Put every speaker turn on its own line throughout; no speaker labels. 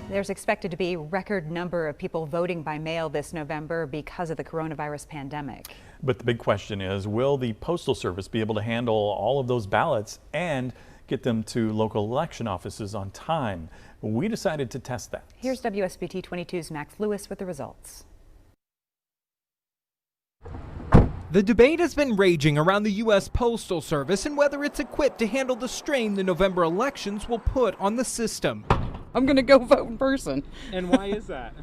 There's expected to be a record number of people voting by mail this November because of the coronavirus pandemic.
But the big question is, will the Postal Service be able to handle all of those ballots and get them to local election offices on time? We decided to test that.
Here's WSBT 22's Max Lewis with the results.
The debate has been raging around the U.S. Postal Service and whether it's equipped to handle the strain the November elections will put on the system.
I'm going to go vote in person.
And why is that?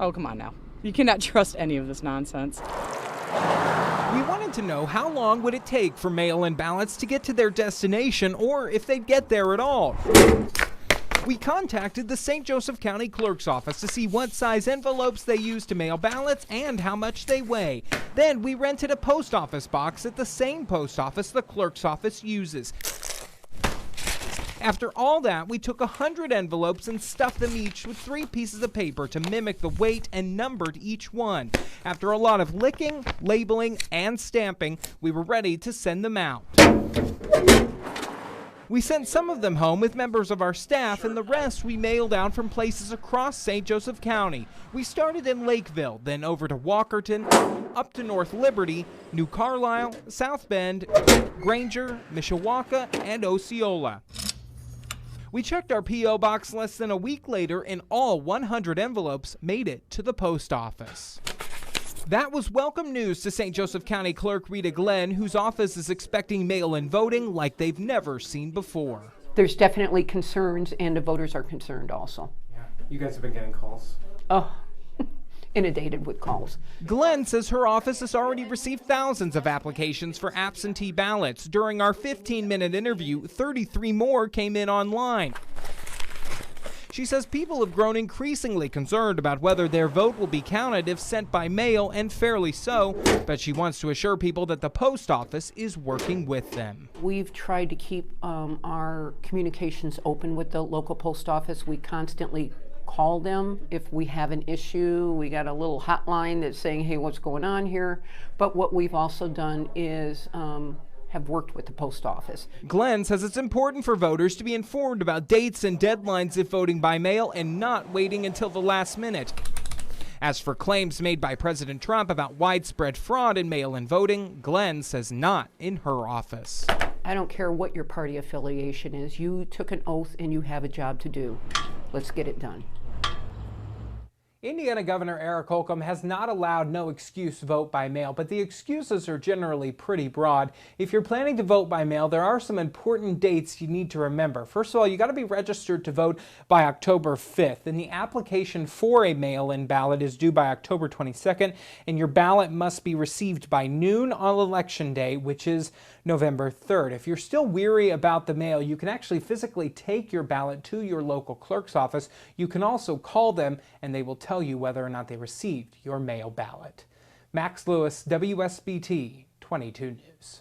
Oh, come on now. You cannot trust any of this nonsense.
We wanted to know how long would it take for mail-in ballots to get to their destination, or if they'd get there at all. We contacted the St. Joseph County Clerk's Office to see what size envelopes they use to mail ballots and how much they weigh. Then we rented a post office box at the same post office the clerk's office uses. After all that, we took 100 envelopes and stuffed them each with 3 pieces of paper to mimic the weight and numbered each one. After a lot of licking, labeling, and stamping, we were ready to send them out. We sent some of them home with members of our staff, and the rest we mailed out from places across St. Joseph County. We started in Lakeville, then over to Walkerton, up to North Liberty, New Carlisle, South Bend, Granger, Mishawaka, and Osceola. We checked our P.O. box less than a week later, and all 100 envelopes made it to the post office. That was welcome news to St. Joseph County Clerk Rita Glenn, whose office is expecting mail-in voting like they've never seen before.
There's definitely concerns, and the voters are concerned also.
Yeah. You guys have been getting calls?
Oh, inundated with calls.
Glenn says her office has already received thousands of applications for absentee ballots. During our 15-minute interview, 33 more came in online. She says people have grown increasingly concerned about whether their vote will be counted if sent by mail, and fairly so, but she wants to assure people that the post office is working with them.
We've tried to keep our communications open with the local post office. We constantly call them if we have an issue. We got a little hotline that's saying, hey, what's going on here? But what we've also done is have worked with the post office.
Glenn says it's important for voters to be informed about dates and deadlines if voting by mail and not waiting until the last minute. As for claims made by President Trump about widespread fraud in mail-in voting, Glenn says not in her office.
I don't care what your party affiliation is. You took an oath and you have a job to do. Let's get it done.
Indiana Governor Eric Holcomb has not allowed no excuse vote by mail, but the excuses are generally pretty broad. If you're planning to vote by mail, there are some important dates you need to remember. First of all, you got to be registered to vote by October 5th, and the application for a mail-in ballot is due by October 22nd, and your ballot must be received by noon on Election Day, which is November 3rd. If you're still weary about the mail, you can actually physically take your ballot to your local clerk's office. You can also call them, and they will tell you whether or not they received your mail ballot. Max Lewis, WSBT 22 News.